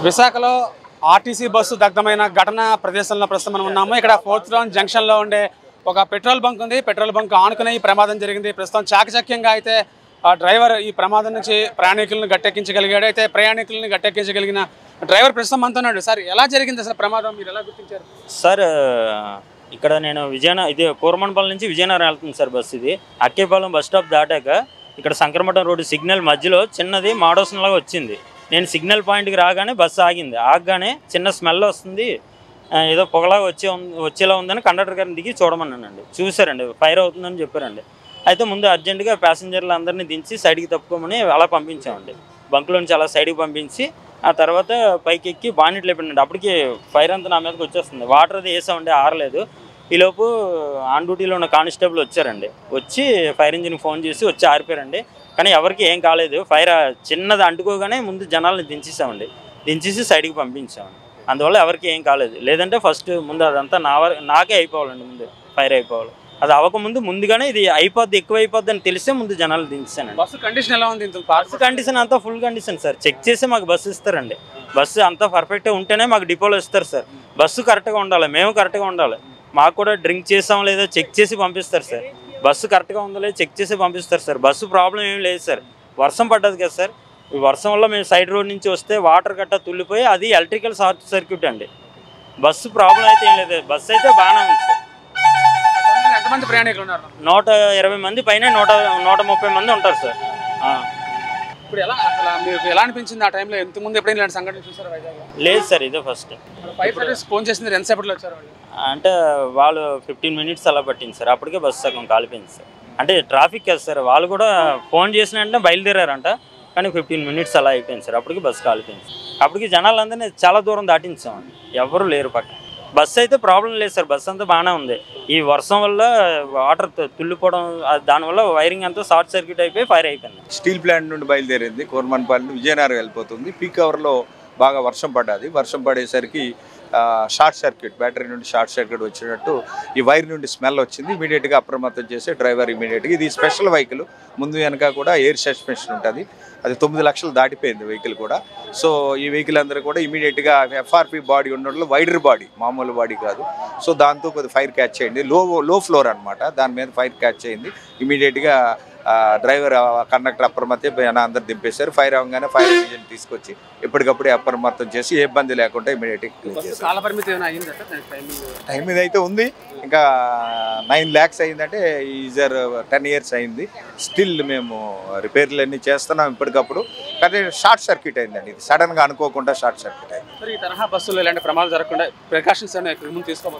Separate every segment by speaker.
Speaker 1: విశాఖలో RTC bus దగ్ధమైన ఘటన ప్రదేశంలో ప్రస్తుతం మనం ఉన్నాము. ఇక్కడ 4th రౌండ్ జంక్షన్లో ఉండే ఒక పెట్రోల్ బంక్ ఉంది. పెట్రోల్ బంక్ ఆనుకునే ఈ ప్రమాదం జరిగింది. ప్రస్తుతం చాకచక్యంగా అయితే డ్రైవర్ ఈ ప్రమాదం నుంచి ప్రయాణికులను గట్టెక్కించగలిగాడు. అయితే ప్రయాణికులను గట్టెక్కించగలిగిన డ్రైవర్ ప్రస్తుతం మనతో ఉన్నాడు. సార్, ఎలా జరిగింది అసలు ప్రమాదం, మీరు ఎలా గుర్తించారు?
Speaker 2: సార్, ఇక్కడ నేను ఇది కూరమణపాలెం నుంచి విజయనగరం వెళ్తుంది సార్ బస్సు. ఇది అక్కేపాలెం బస్ స్టాప్ దాటాక ఇక్కడ శంకరమఠం రోడ్డు సిగ్నల్ మధ్యలో చిన్నది మాడోషన్ లాగా వచ్చింది. నేను సిగ్నల్ పాయింట్కి రాగానే బస్సు ఆగింది. ఆగగానే చిన్న స్మెల్ వస్తుంది, ఏదో పొగలాగా వచ్చేలా ఉందని కండక్టర్ గారిని దిగి చూడమన్నానండి. చూసారండి, ఫైర్ అవుతుందని చెప్పారండి. అయితే ముందు అర్జెంటుగా ప్యాసింజర్లు అందరినీ దించి సైడ్కి తప్పుకోమని అలా పంపించామండి. బంక్లో నుంచి అలా సైడ్కి పంపించి ఆ తర్వాత పైకి ఎక్కి బానెట్ లేపండి. అప్పటికి ఫైర్ అంతా నా మీదకి వచ్చేస్తుంది. వాటర్ అది వేసామండి, ఆరలేదు. ఈలోపు ఆన్ డ్యూటీలో ఉన్న కానిస్టేబుల్ వచ్చారండి. వచ్చి ఫైర్ ఇంజిన్కి ఫోన్ చేసి వచ్చి ఆరిపోయారండి. కానీ ఎవరికి ఏం కాలేదు. ఫైర్ చిన్నది అంటుకోగానే ముందు జనాలను దించేసామండి. దించేసి సైడ్కి పంపించామండి. అందువల్ల ఎవరికి ఏం కాలేదు. లేదంటే ఫస్ట్ ముందు అదంతా నాకే అయిపోవాలండి. ముందు ఫైర్ అయిపోవాలి. అది అవ్వకముందు ముందుగానే ఇది అయిపోద్ది, ఎక్కువ అయిపోద్ది అని తెలిసే ముందు జనాలు దించానండి.
Speaker 1: బస్సు కండిషన్ ఎలా ఉంది?
Speaker 2: బస్సు కండిషన్ అంతా ఫుల్ కండిషన్ సార్. చెక్ చేసి మాకు బస్సు ఇస్తారండి. బస్సు అంతా పర్ఫెక్ట్గా ఉంటేనే మాకు డిపోలో ఇస్తారు సార్. బస్సు కరెక్ట్గా ఉండాలి, మేము కరెక్ట్గా ఉండాలి. మాకు కూడా డ్రింక్ చేసాం లేదో చెక్ చేసి పంపిస్తారు సార్. బస్సు కరెక్ట్గా ఉందో లేదో చెక్ చేసి పంపిస్తారు సార్. బస్సు ప్రాబ్లం ఏం లేదు సార్. వర్షం పడ్డది కదా సార్, ఈ వర్షం వల్ల మేము సైడ్ రోడ్ నుంచి వస్తే వాటర్ గట్టా తుల్లిపోయి అది ఎలక్ట్రికల్ షార్ట్ సర్క్యూట్ అండి. బస్సు ప్రాబ్లం అయితే ఏం లేదు. బస్సు అయితే బాగానే ఉంది సార్.
Speaker 1: ఎంతమంది ప్రయాణికులు ఉన్నారు?
Speaker 2: 120 మంది పైన 130 మంది ఉంటారు సార్.
Speaker 1: ఇప్పుడు ఎలా అసలు మీకు ఎలా అనిపించింది ఆ టైంలో? ఎంతమంది ఎప్పుడైనా ఇలాంటి సంఘటన చూసారు వైజాగ్?
Speaker 2: లేదు సార్, ఇదే ఫస్ట్.
Speaker 1: ఫైర్ సర్వీస్ ఫోన్ చేసింది, ఎంతసేపట్లో వచ్చారు వాళ్ళు?
Speaker 2: అంటే వాళ్ళు 15 మినిట్స్ అలా పట్టింది సార్. అప్పటికే బస్సు సగం కాలిపోయింది సార్. అంటే ట్రాఫిక్ కదా సార్, వాళ్ళు కూడా ఫోన్ చేసిన వెంటనే బయలుదేరారంట. కానీ 15 మినిట్స్ అలా అయిపోయింది సార్. అప్పటికి బస్సు కాలిపోయింది. అప్పటికి జనాలందరినీ చాలా దూరం దాటించామండి. ఎవరు లేరు పక్కన. బస్సు అయితే ప్రాబ్లం లేదు సార్. బస్సు అంతా బాగానే ఉంది. ఈ వర్షం వల్ల వాటర్ తుల్లిపోవడం, దానివల్ల వైరింగ్ అంతా షార్ట్ సర్క్యూట్ అయిపోయి ఫైర్ అయిపోయింది.
Speaker 3: స్టీల్ ప్లాంట్ నుండి బయలుదేరింది కూరమణపాలెం విజయనగరం వెళ్ళిపోతుంది. పీక్ అవర్లో బాగా వర్షం పడ్డది. వర్షం పడేసరికి షార్ట్ సర్క్యూట్, బ్యాటరీ నుండి షార్ట్ సర్క్యూట్ వచ్చినట్టు ఈ వైర్ నుండి స్మెల్ వచ్చింది. ఇమీడియట్గా అప్రమత్తం చేసి డ్రైవర్ ఇమీడియట్గా, ఇది స్పెషల్ వెహికల్, ముందు వెనక కూడా ఎయిర్ సస్పెన్షన్ ఉంటుంది. అది 9 లక్షలు దాటిపోయింది వెహికల్ కూడా. సో ఈ వెహికల్ అందరూ కూడా ఇమీడియట్గా FRP బాడీ ఉండడంలో వైడర్ బాడీ, మామూలు బాడీ కాదు. సో దాంతో కొద్దిగా ఫైర్ క్యాచ్ అయ్యింది. లో ఫ్లోర్ అనమాట, దాని మీద ఫైర్ క్యాచ్ అయింది. ఇమీడియట్గా డ్రైవర్ కండక్టర్ అప్రమత్తం అందరు దింపేశారు. ఫైర్ అవ్వగానే ఫైర్ ఇంజిన్ తీసుకొచ్చి ఎప్పటికప్పుడే అప్రమత్తం చేసి ఏ ఇబ్బంది లేకుండా ఇమీడియట్గా క్లీన్ చేశారు. టైం మీద అయితే ఉంది. ఇంకా 9 lakhs అయిందంటే ఈజర్ 10 years అయింది. స్టిల్ మేము రిపేర్లు అన్నీ చేస్తున్నాం ఇప్పటికప్పుడు. కానీ షార్ట్ సర్క్యూట్ అయిందండి. ఇది సడన్గా అనుకోకుండా షార్ట్ సర్క్యూట్ అయింది.
Speaker 1: ఈ తరహా బస్సులు ఇలాంటి ప్రమాదాలు జరగకుండా ప్రికాషన్స్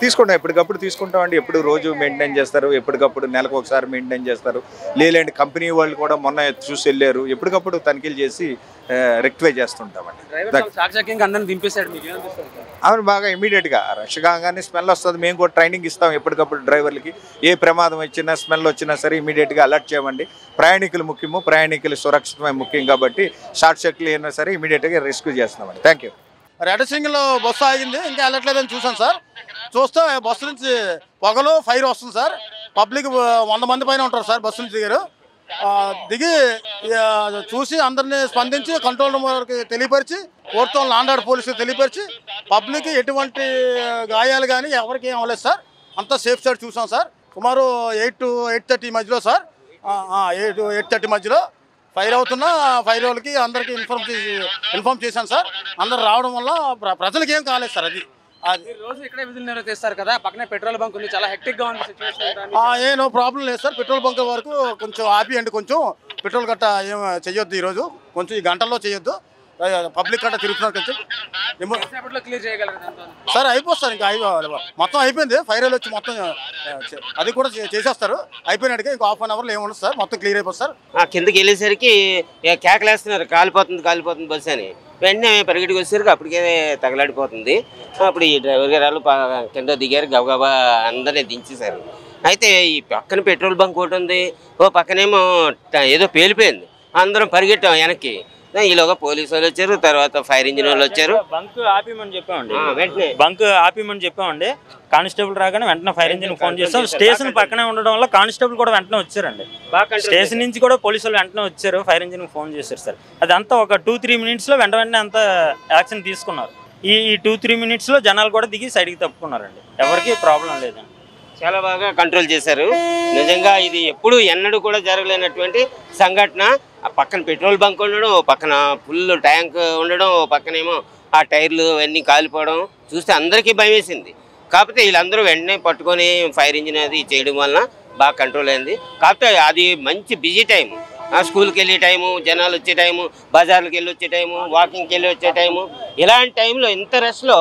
Speaker 3: తీసుకుంటాం, ఎప్పటికప్పుడు తీసుకుంటామండి. ఎప్పుడు రోజు మెయింటైన్ చేస్తారు, ఎప్పటికప్పుడు నెలకు ఒకసారి మెయింటైన్ చేస్తారు. లేదంటే కంపెనీ వాళ్ళు కూడా మొన్న చూసి వెళ్ళారు. ఎప్పటికప్పుడు తనిఖీలు చేసి రెక్టిఫై చేస్తుంటామండి. అవును, బాగా ఇమీడియట్గా రష్ కాగానే స్మెల్ వస్తుంది. మేము కూడా ట్రైనింగ్ ఇస్తాం ఎప్పటికప్పుడు డ్రైవర్లకి. ఏ ప్రమాదం వచ్చినా స్మెల్ వచ్చినా సరే ఇమీడియట్గా అలర్ట్ చేయమండి. ప్రయాణికులు ముఖ్యము, ప్రయాణికులు సురక్షితమే ముఖ్యం కాబట్టి షార్ట్ సర్క్యూట్ అయినా సరే ఇమీడియట్గా రెస్క్యూ చేస్తున్నామండి. Thank you.
Speaker 4: Red single bus ఆగింది, ఇంకా వెళ్ళట్లేదని చూసాను సార్. చూస్తే బస్సు నుంచి పొగలు ఫైర్ వస్తుంది సార్. పబ్లిక్ 100 మంది పైన ఉంటారు సార్. బస్సు నుంచి దిగి చూసి అందరినీ స్పందించి కంట్రోల్ రూమ్కి తెలియపరిచి, కోర్టులో లాండ్ పోలీసులకు తెలియపరిచి, పబ్లిక్ ఎటువంటి గాయాలు కానీ ఎవరికి ఏం అవ్వలేదు సార్. అంతా సేఫ్ సైడ్ చూసాం సార్. సుమారు 8 to 8:30 మధ్యలో సార్, 8 to 8:30 మధ్యలో ఫైర్ అవుతున్నా ఫైర్ వాళ్ళకి అందరికీ ఇన్ఫార్మ్ చేశాను సార్. అందరు రావడం వల్ల ప్రజలకి ఏం కాలేదు సార్. అది
Speaker 1: రోజు ఇక్కడే విధులు నిర్వహిస్తారు కదా, పక్కనే పెట్రోల్ బంక్ ఉంది, చాలా హెక్టిక్ గా ఉంది సిచువేషన్.
Speaker 4: నో ప్రాబ్లం లేదు సార్. పెట్రోల్ బంక్ వరకు కొంచెం ఆపియండి, కొంచెం పెట్రోల్ గట్ట ఏం చేయొద్దు ఈరోజు, కొంచెం ఈ గంటల్లో చేయొద్దు. పబ్లిక్ గట్ట తిరుగుతున్నారు కొంచెం
Speaker 1: క్లియర్ చేయగలరు
Speaker 4: సార్. అయిపోస్తారు, ఇంకా మొత్తం అయిపోయింది. ఫైర్ వచ్చి మొత్తం అది కూడా చేసేస్తారు. అయిపోయినట్టుగా ఇంకో ½ an hourలో ఏముండదు సార్, మొత్తం క్లియర్ అయిపోతుంది సార్.
Speaker 5: కిందకి వెళ్ళేసరికి కేకలేస్తున్నారు, కాలిపోతుంది బస్సు అని. వెంటనే పరిగెట్టుకు వచ్చేసరికి అప్పటికే తగలాడిపోతుంది. అప్పుడు ఈ డ్రైవర్ గారు కింద దిగారు, గబగబా అందరినీ దించేశారు. అయితే ఈ పక్కన పెట్రోల్ బంక్ ఒకటి ఉంది, ఓ పక్కనేమో ఏదో పేలిపోయింది. అందరం పరిగెట్టాం వెనక్కి. ఈలోగా పోలీసు వాళ్ళు వచ్చారు, తర్వాత ఫైర్ ఇంజిన్ వాళ్ళు వచ్చారు.
Speaker 2: బంక్ ఆపిమని చెప్పామండి,
Speaker 5: వెంటనే
Speaker 2: బంక్ ఆపిమని చెప్పామండి. కానిస్టేబుల్ రాగానే వెంటనే ఫైర్ ఇంజిన్ ఫోన్ చేస్తాం. స్టేషన్ పక్కనే ఉండడం వల్ల కానిస్టేబుల్ కూడా వెంటనే వచ్చారండి. స్టేషన్ నుంచి కూడా పోలీసు వాళ్ళు వెంటనే వచ్చారు, ఫైర్ ఇంజిన్ ఫోన్ చేశారు సార్. అదంతా ఒక 2-3 మినిట్స్లో వెంటనే అంతా యాక్షన్ తీసుకున్నారు. ఈ 2-3 మినిట్స్లో జనాలు కూడా దిగి సైడ్కి తప్పుకున్నారండి, ఎవరికి ప్రాబ్లం లేదండి.
Speaker 5: చాలా బాగా కంట్రోల్ చేశారు. నిజంగా ఇది ఎప్పుడు ఎన్నడూ కూడా జరగలేనటువంటి సంఘటన. ఆ పక్కన పెట్రోల్ బంక్ ఉండడం, పక్కన ఫుల్ ట్యాంక్ ఉండడం, పక్కనేమో ఆ టైర్లు అవన్నీ కాలిపోవడం చూస్తే అందరికీ భయం వేసింది. కాకపోతే వీళ్ళందరూ వెంటనే పట్టుకొని ఫైర్ ఇంజిన్ అది చేయడం వలన బాగా కంట్రోల్ అయింది. కాకపోతే అది మంచి బిజీ టైము, స్కూల్కి వెళ్ళే టైము, జనాలు వచ్చే టైము, బజార్లకు వెళ్ళి వచ్చే టైము, వాకింగ్కి వెళ్ళి వచ్చే టైము. ఇలాంటి టైంలో ఇంత రష్లో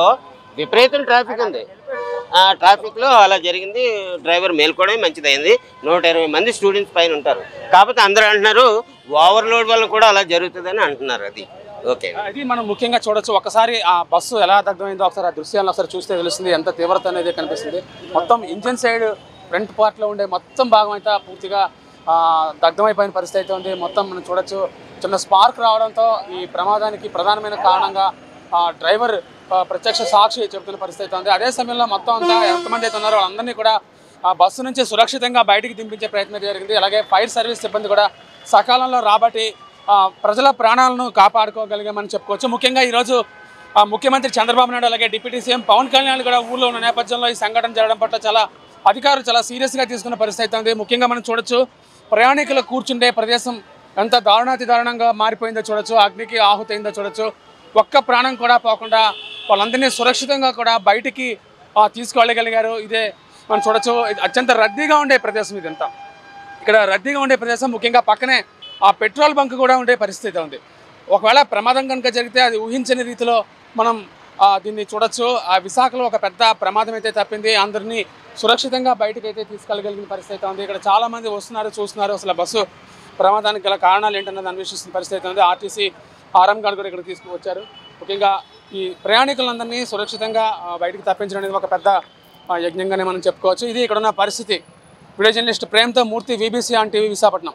Speaker 5: విపరీతం ట్రాఫిక్ ఉంది. ఆ ట్రాఫిక్లో అలా జరిగింది. డ్రైవర్ మేల్కోవడమే మంచిదైంది. 120 మంది స్టూడెంట్స్ పైన ఉంటారు. కాకపోతే అందరూ అంటున్నారు ఓవర్లోడ్ వల్ల కూడా అలా జరుగుతుందని అంటున్నారు. అది ఓకే,
Speaker 1: అది మనం ముఖ్యంగా చూడొచ్చు. ఒకసారి ఆ బస్సు ఎలా దగ్ధమైందో ఒకసారి ఆ దృశ్యాలను ఒకసారి చూస్తే తెలుస్తుంది, ఎంత తీవ్రత అనేది కనిపిస్తుంది. మొత్తం ఇంజిన్ సైడ్ ఫ్రంట్ పార్ట్లో ఉండే మొత్తం భాగం అయితే పూర్తిగా దగ్ధమైపోయిన పరిస్థితి అయితే ఉంది. మొత్తం మనం చూడొచ్చు, చిన్న స్పార్క్ రావడంతో ఈ ప్రమాదానికి ప్రధానమైన కారణంగా డ్రైవర్ ప్రత్యక్ష సాక్షి చెబుతున్న పరిస్థితి అయితే ఉంది. అదే సమయంలో మొత్తం అంతా ఎంతమంది అయితే ఉన్నారో వాళ్ళందరినీ కూడా ఆ బస్సు నుంచి సురక్షితంగా బయటికి దింపించే ప్రయత్నం జరిగింది. అలాగే ఫైర్ సర్వీస్ సిబ్బంది కూడా సకాలంలో రాబట్టి ప్రజల ప్రాణాలను కాపాడుకోగలిగామని చెప్పుకోవచ్చు. ముఖ్యంగా ఈరోజు ముఖ్యమంత్రి చంద్రబాబు నాయుడు అలాగే డిప్యూటీ సీఎం పవన్ కళ్యాణ్ కూడా ఊళ్ళో ఉన్న నేపథ్యంలో ఈ సంఘటన జరగడం పట్ల అధికారులు చాలా సీరియస్గా తీసుకున్న పరిస్థితి అయితే ఉంది. ముఖ్యంగా మనం చూడొచ్చు, ప్రయాణికులు కూర్చుండే ప్రదేశం ఎంత దారుణాతి దారుణంగా మారిపోయిందో చూడొచ్చు, అగ్నికి ఆహుతైందో చూడొచ్చు. ఒక్క ప్రాణం కూడా పోకుండా వాళ్ళందరినీ సురక్షితంగా కూడా బయటికి తీసుకువెళ్ళగలిగారు. ఇదే మనం చూడొచ్చు, అత్యంత రద్దీగా ఉండే ప్రదేశం ఇదంతా. ఇక్కడ రద్దీగా ఉండే ప్రదేశం, ముఖ్యంగా పక్కనే ఆ పెట్రోల్ బంక్ కూడా ఉండే పరిస్థితి ఉంది. ఒకవేళ ప్రమాదం కనుక జరిగితే అది ఊహించని రీతిలో మనం దీన్ని చూడొచ్చు. ఆ విశాఖలో ఒక పెద్ద ప్రమాదం అయితే తప్పింది, అందరినీ సురక్షితంగా బయటకు అయితే తీసుకెళ్ళగలిగిన పరిస్థితి ఉంది. ఇక్కడ చాలామంది వస్తున్నారు, చూస్తున్నారు, అసలు బస్సు ప్రమాదానికి గల కారణాలు ఏంటన్నది అన్వేషిస్తున్న పరిస్థితి ఉంది. ఆర్టీసీ ఆర్ఎం గారు కూడా ఇక్కడ తీసుకువచ్చారు. ముఖ్యంగా ఈ ప్రయాణికులందరినీ సురక్షితంగా బయటకు తప్పించడం అనేది ఒక పెద్ద యజ్ఞంగానే మనం చెప్పుకోవచ్చు. ఇది ఇక్కడ ఉన్న పరిస్థితి. వీడియో జర్నలిస్ట్ ప్రేమ్తో Murthy, VBC on TV, Visakhapatnam.